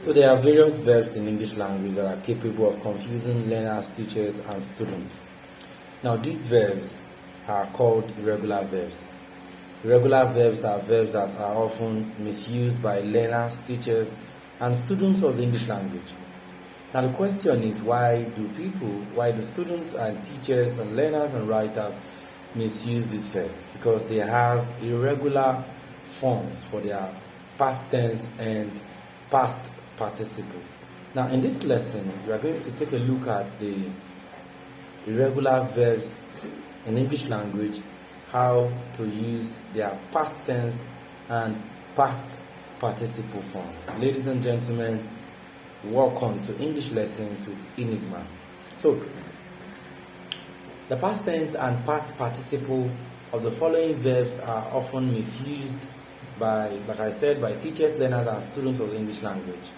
So there are various verbs in English language that are capable of confusing learners, teachers, and students. Now these verbs are called irregular verbs. Irregular verbs are verbs that are often misused by learners, teachers, and students of the English language. Now the question is, why do students and teachers and learners and writers misuse this verb? Because they have irregular forms for their past tense and past participle. Now in this lesson, we are going to take a look at the irregular verbs in English language, how to use their past tense and past participle forms. Ladies and gentlemen, welcome to English Lessons with Enigma. So, the past tense and past participle of the following verbs are often misused by, like I said, by teachers, learners, and students of the English language.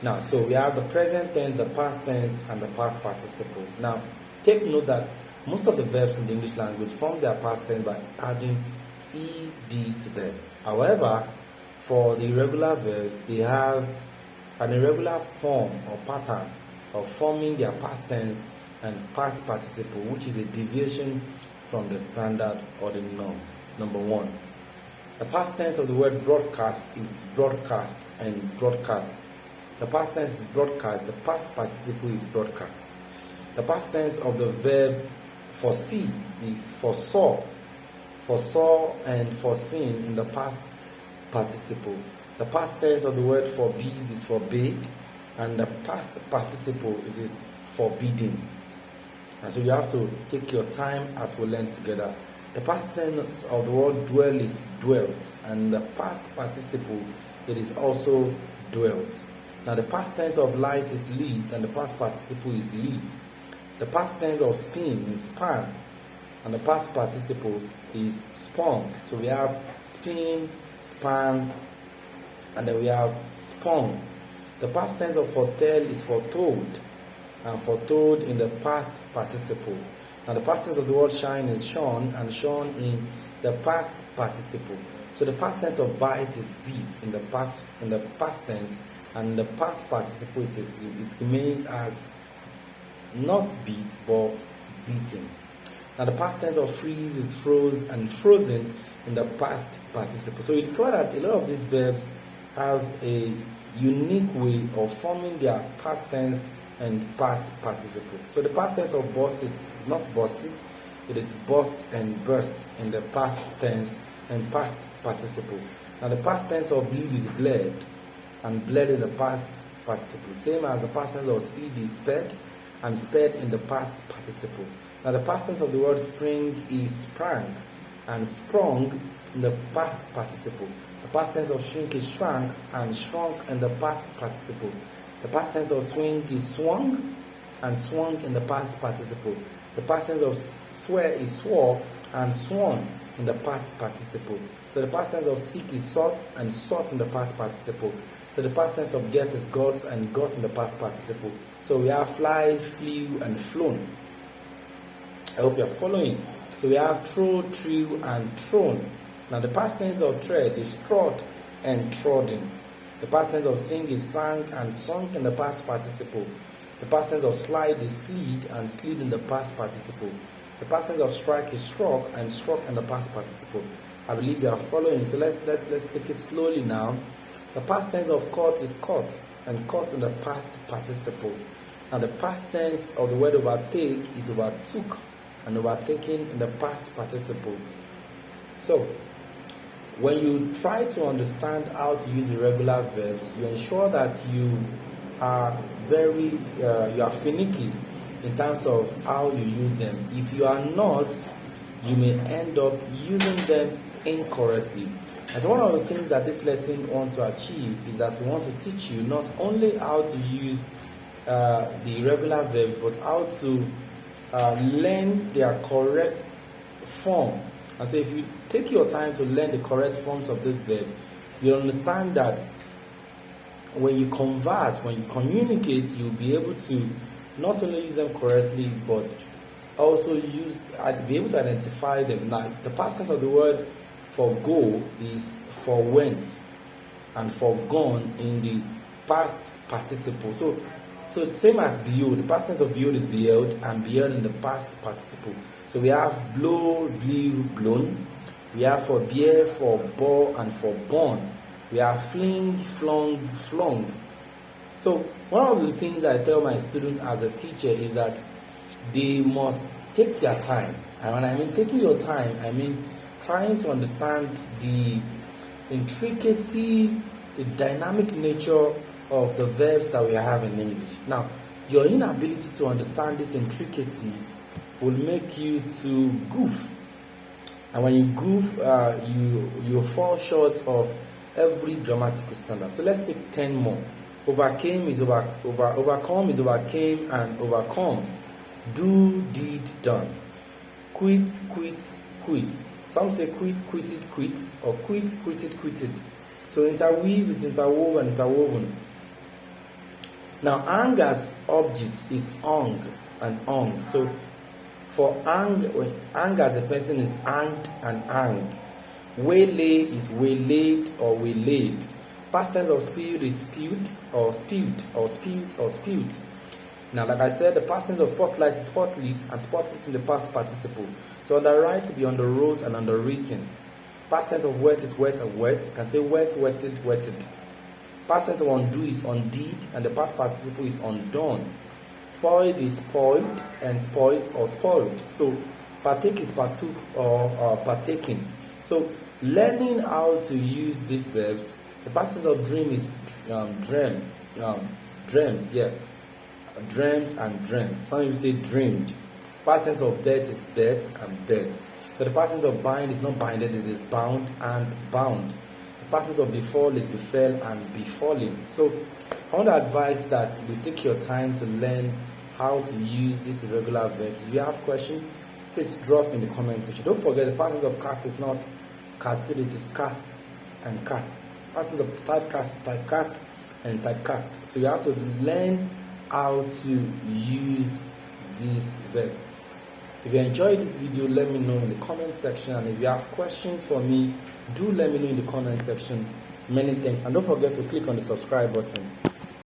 Now, so we have the present tense, the past tense, and the past participle. Now, take note that most of the verbs in the English language form their past tense by adding ed to them. However, for the irregular verbs, they have an irregular form or pattern of forming their past tense and past participle, which is a deviation from the standard or the norm. Number one, the past tense of the word broadcast is broadcast and broadcast. The past tense is broadcast, the past participle is broadcasts. The past tense of the verb foresee is foresaw and foreseen in the past participle. The past tense of the word forbid is forbade, and the past participle, it is forbidden. And so you have to take your time as we learn together. The past tense of the word dwell is dwelt, and the past participle, it is also dwelt. Now the past tense of light is lit, and the past participle is lit. The past tense of spin is span, and the past participle is spun. So we have spin, span, and then we have spun. The past tense of foretell is foretold, and foretold in the past participle. Now the past tense of the word shine is shone, and shone in the past participle. So the past tense of bite is beat in the past tense, and the past participle it remains as not beat but beaten. Now the past tense of freeze is froze, and frozen in the past participle. So you discover that a lot of these verbs have a unique way of forming their past tense and past participle. So the past tense of burst is not busted, it is burst and burst in the past tense and past participle. Now the past tense of bleed is bled, and bled in the past participle. Same as the past tense of speed is sped, and sped in the past participle. Now the past tense of the word spring is sprang, and sprung in the past participle. The past tense of shrink is shrunk, and shrunk in the past participle. The past tense of swing is swung, and swung in the past participle. The past tense of swear is swore, and sworn in the past participle. So the past tense of seek is sought, and sought in the past participle. So the past tense of get is got, and got in the past participle. So we have fly, flew, and flown. I hope you are following. So we have throw, threw, and thrown. Now the past tense of tread is trod and trodden. The past tense of sing is sang, and sung in the past participle. The past tense of slide is slid, and slid in the past participle. The past tense of strike is struck, and struck in the past participle. I believe you are following. So let's take it slowly now. The past tense of caught is caught, and caught in the past participle. Now the past tense of the word overtake is overtook, and overtaken in the past participle. So when you try to understand how to use irregular verbs, you ensure that you are finicky in terms of how you use them. If you are not, you may end up using them incorrectly. And so one of the things that this lesson wants to achieve is that we want to teach you not only how to use the irregular verbs, but how to learn their correct form. And so if you take your time to learn the correct forms of this verb, you'll understand that when you converse, when you communicate, you'll be able to not only use them correctly, but also be able to identify them. Now, the past tense of the word for go is for went, and for gone in the past participle. So same as behold, the past tense of behold is beheld, and beheld in the past participle. So we have blow, blew, blown. We have for bear, for bore, and for born. We have fling, flung, flung. So one of the things I tell my students as a teacher is that they must take their time. And when I mean taking your time, I mean trying to understand the intricacy, the dynamic nature of the verbs that we have in English. Now, your inability to understand this intricacy will make you to goof. And when you goof, you fall short of every grammatical standard. So let's take 10 more. Overcame is overcome is overcame and overcome. Do, did, done. Quit, quit, quit. Some say quit, quitted, quit, or quit, quitted, quitted. So interweave is interwoven, interwoven. Now, ang as objects is ong and ong. So for ang as a person is anged and anged. Waylay is waylaid or waylaid. Past tense of spewed is spewed or spewed or spewed or spewed. Now, like I said, the past tense of spotlight is spotlit, and spotlit in the past participle. So on the right to be on the wrote and on the written. Past tense of wet is wet and wet. You can say wet, wetted, wetted. Past tense of undo is undid, and the past participle is undone. Spoiled is spoiled, and spoiled or spoiled. So partake is partook or partaking. So learning how to use these verbs. The past tense of dream is dreamt, yeah. Dreamt and dreamt. Some people say dreamed. Past tense of bet is bet and bet. But the past tense of bind is not binded, it is bound and bound. The past tense of befall is befell and befallen. So I want to advise that you take your time to learn how to use these irregular verbs. If you have questions, please drop in the comment section. Don't forget the past tense of cast is not casted, it is cast and cast. Past tense of typecast, typecast and typecast. So you have to learn how to use this verb. If you enjoyed this video, let me know in the comment section, and if you have questions for me, do let me know in the comment section. Many thanks, and don't forget to click on the subscribe button.